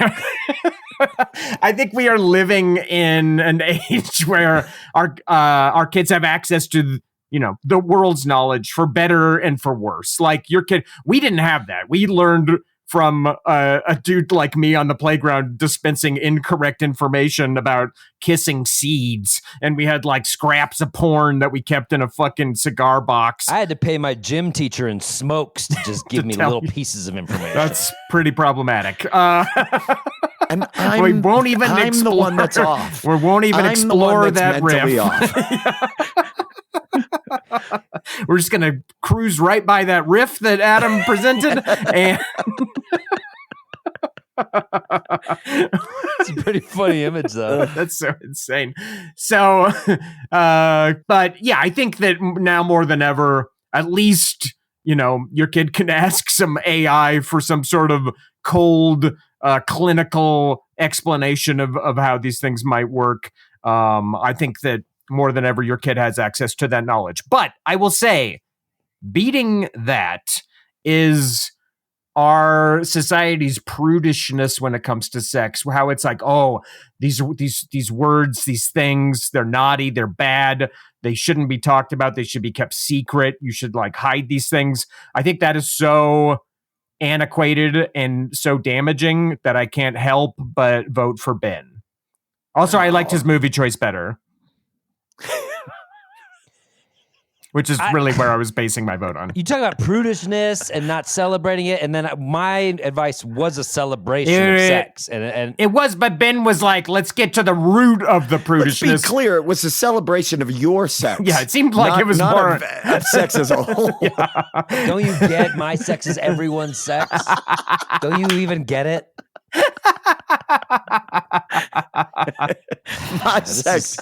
are living in an age where our kids have access to the world's knowledge for better and for worse. Like your kid, we didn't have that. We learned from a dude like me on the playground dispensing incorrect information about kissing seeds, and we had like scraps of porn that we kept in a fucking cigar box. I had to pay my gym teacher in smokes to just give me little pieces of information. That's pretty problematic. And we won't even I'm the one that's off. We won't even explore that riff. We're just gonna cruise right by that riff that Adam presented, and it's a pretty funny image, though. That's so insane. So, but yeah, I think that now more than ever, at least your kid can ask some AI for some sort of cold, clinical explanation of how these things might work. I think that more than ever, your kid has access to that knowledge. But I will say, beating that is our society's prudishness when it comes to sex. How it's like, oh, these words, these things, they're naughty, they're bad, they shouldn't be talked about, they should be kept secret. You should like hide these things. I think that is so antiquated and so damaging that I can't help but vote for Ben. Also, I liked his movie choice better. Which is really where I was basing my vote on. You talk about prudishness and not celebrating it, and then my advice was a celebration of sex. And it was, but Ben was like, let's get to the root of the prudishness. Let's be clear, it was a celebration of your sex. Yeah, it seemed like it was not more of sex as a whole. Don't you get my sex is everyone's sex? Don't you even get it? My sex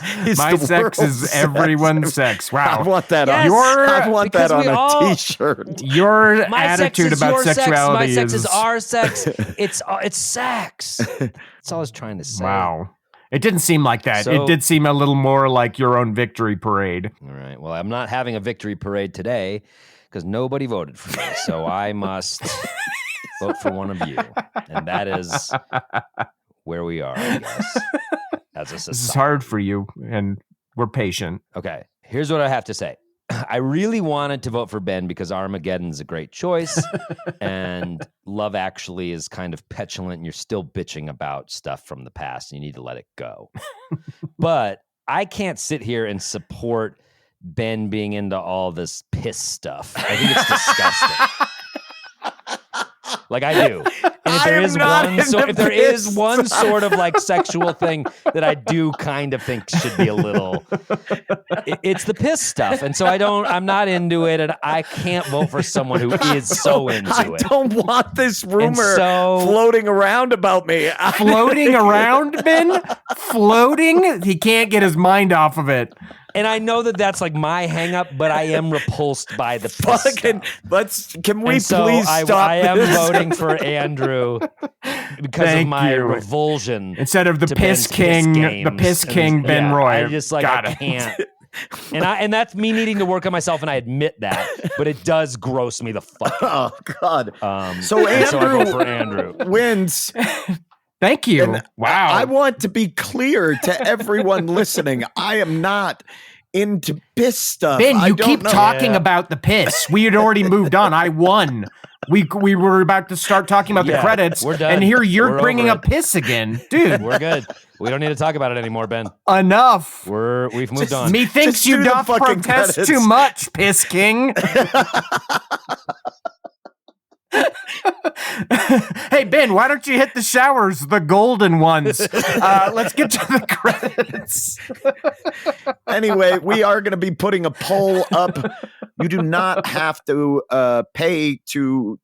is everyone's sex. Wow. I want that Yes, I want that on a t-shirt. Your My attitude sex is about your sexuality sex. My sex is is our sex. It's sex. That's all I was trying to say. Wow. It didn't seem like that. So- It did seem a little more like your own victory parade. All right. Well, I'm not having a victory parade today because nobody voted for me. So I must vote for one of you. And that is where we are, I guess, as a society. This is hard for you, and we're patient. Okay. Here's what I have to say. I really wanted to vote for Ben because Armageddon's a great choice, and Love Actually is kind of petulant, and you're still bitching about stuff from the past, and you need to let it go. But I can't sit here and support Ben being into all this piss stuff. I think it's disgusting. Like I do. And if there is one sort of like sexual thing that I do kind of think should be a little, it's the piss stuff. And so I'm not into it, and I can't vote for someone who is so into it. I don't want this rumor floating around about me. Floating around, Ben? Floating? He can't get his mind off of it. And I know that that's like my hang up, but I am repulsed by the piss stuff. Can we and so please stop I am this? voting for Andrew because of my revulsion. Instead of the to piss Ben's king, games. the piss king Ben Roy. I just like, Got I it. can't. And that's me needing to work on myself, and I admit that, but it does gross me the fuck out. Oh God. So Andrew I go for Andrew. wins. Thank you. And wow. I want to be clear to everyone listening. I am not into piss stuff. Ben, I you don't keep know. talking about the piss. We had already moved on. I won. We were about to start talking about the credits, we're done. and here you're We're bringing over up piss again, dude. We're good. We don't need to talk about it anymore, Ben. Enough. We've moved on. Methinks you doth protest credits. too much, piss king. Hey, Ben, why don't you hit the showers, the golden ones? Let's get to the credits. Anyway, we are going to be putting a poll up. You do not have to pay to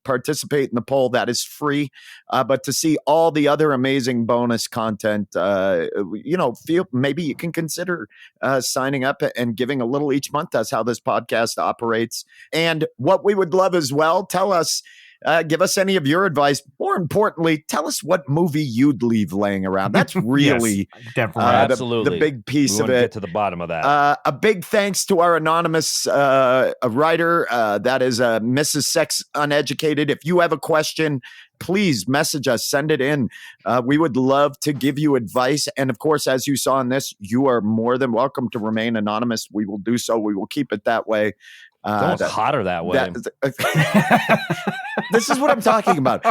participate in the poll. That is free. But to see all the other amazing bonus content, feel maybe you can consider signing up and giving a little each month. That's how this podcast operates. And what we would love as well, tell us. Give us any of your advice. More importantly, tell us what movie you'd leave laying around. That's really definitely absolutely the big piece of it. it. Get to the bottom of that. A big thanks to our anonymous writer. That is Mrs. Sex Uneducated. If you have a question, please message us. Send it in. We would love to give you advice. And of course, as you saw in this, you are more than welcome to remain anonymous. We will do so. We will keep it that way. It's almost hotter that way. This is what I'm talking about.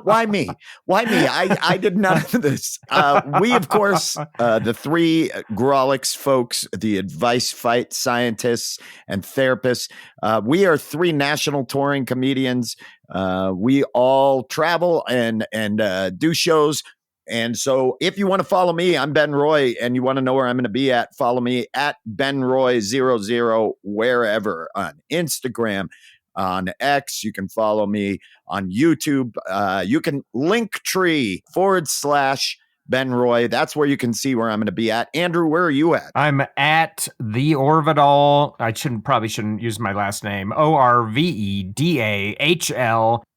Why me? Why me? I did none of this. We, of course, the three Grawlix folks, the advice fight scientists and therapists, we are three national touring comedians. We all travel and do shows. And so if you want to follow me, I'm Ben Roy, and you want to know where I'm going to be at, follow me at BenRoy00 wherever, on Instagram, on X. You can follow me on YouTube. You can Linktree/Ben Roy. That's where you can see where I'm going to be at. Andrew, where are you at? I'm at the Orvidal. I probably shouldn't use my last name. ORVEDAHL.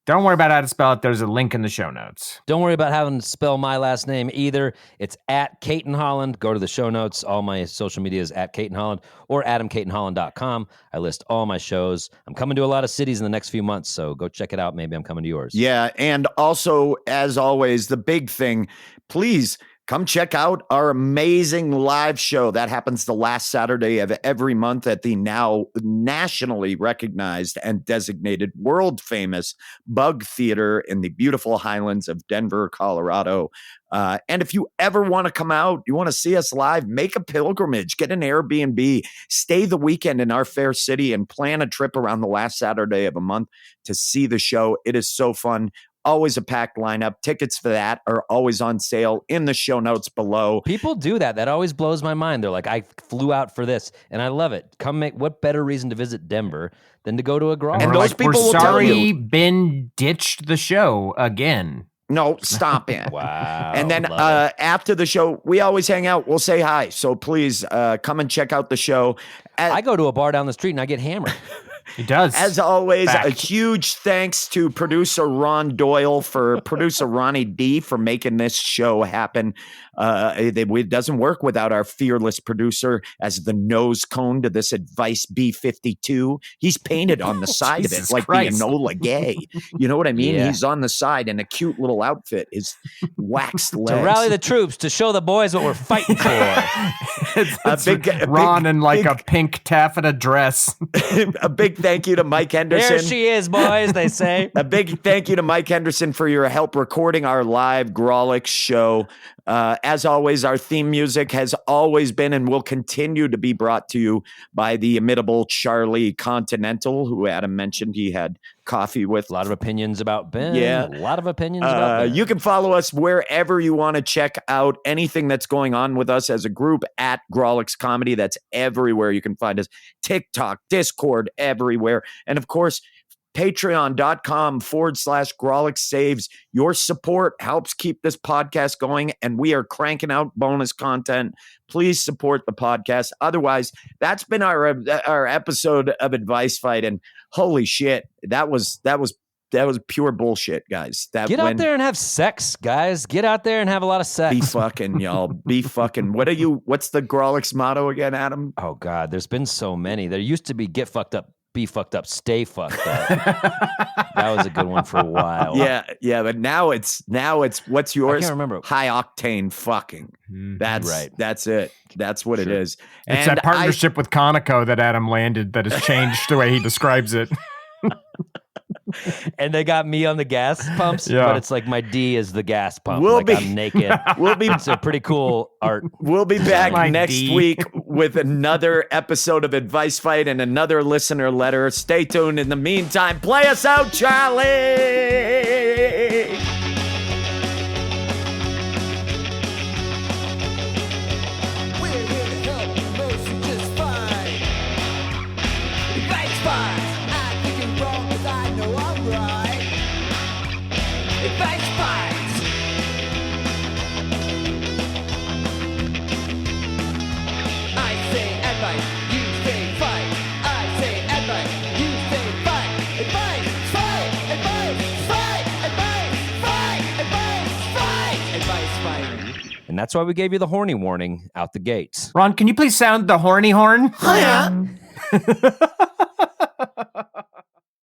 Don't worry about how to spell it. There's a link in the show notes. Don't worry about having to spell my last name either. It's at Caton Holland. Go to the show notes. All my social media is at Caton Holland or AdamCatonHolland.com. I list all my shows. I'm coming to a lot of cities in the next few months, so go check it out. Maybe I'm coming to yours. Yeah, and also, as always, the big thing, please come check out our amazing live show. That happens the last Saturday of every month at the now nationally recognized and designated world-famous Bug Theater in the beautiful highlands of Denver, Colorado. And if you ever want to come out, you want to see us live, make a pilgrimage, get an Airbnb, stay the weekend in our fair city, and plan a trip around the last Saturday of a month to see the show. It is so fun. Always a packed lineup. Tickets for that are always on sale in the show notes below. People do that. That always blows my mind. They're like, I flew out for this, and I love it. What better reason to visit Denver than to go to a Grawlix? And those people will tell you. Ben ditched the show again. No, stop it. Wow. And then after the show, we always hang out. We'll say hi. So please come and check out the show. I go to a bar down the street and I get hammered. He does. As always, a huge thanks to producer Ron Doyle producer Ronnie D for making this show happen. It doesn't work without our fearless producer as the nose cone to this Advice B-52. He's painted on the side of it like Christ. the Enola Gay. You know what I mean? Yeah. He's on the side in a cute little outfit. His waxed legs. To rally the troops, to show the boys what we're fighting for. It's Ron in like a pink taffeta dress. A big thank you to Mike Henderson. There she is, boys, they say. A big thank you to Mike Henderson for your help recording our live Grawlix show. As always, our theme music has always been and will continue to be brought to you by the imitable Charlie Continental, who Adam mentioned he had coffee with. A lot of opinions about Ben. Yeah. A lot of opinions about Ben. You can follow us wherever you want to check out anything that's going on with us as a group at Grawlix Comedy. That's everywhere you can find us. TikTok, Discord, everywhere. And of course, patreon.com/Grawlix Saves. Your support helps keep this podcast going, and we are cranking out bonus content. Please support the podcast. Otherwise, that's been our episode of Advice Fight, and holy shit, that was pure bullshit, guys. Get out there and have sex, guys. Get out there and have a lot of sex. Be fucking, y'all. Be fucking. What's the Grawlix motto again, Adam? Oh God, there's been so many. There used to be get fucked up, be fucked up, stay fucked up. That was a good one for a while. Yeah, but now it's what's yours? I can't remember. High octane fucking. That's right. That's it. That's what it is. It's that partnership with Conoco that Adam landed that has changed the way he describes it. And they got me on the gas pumps, but it's like my D is the gas pump. I'm naked. It's a pretty cool art. We'll be back next week with another episode of Advice Fight and another listener letter. Stay tuned. In the meantime, play us out, Charlie. And that's why we gave you the horny warning out the gates. Ron, can you please sound the horny horn? Oh, yeah.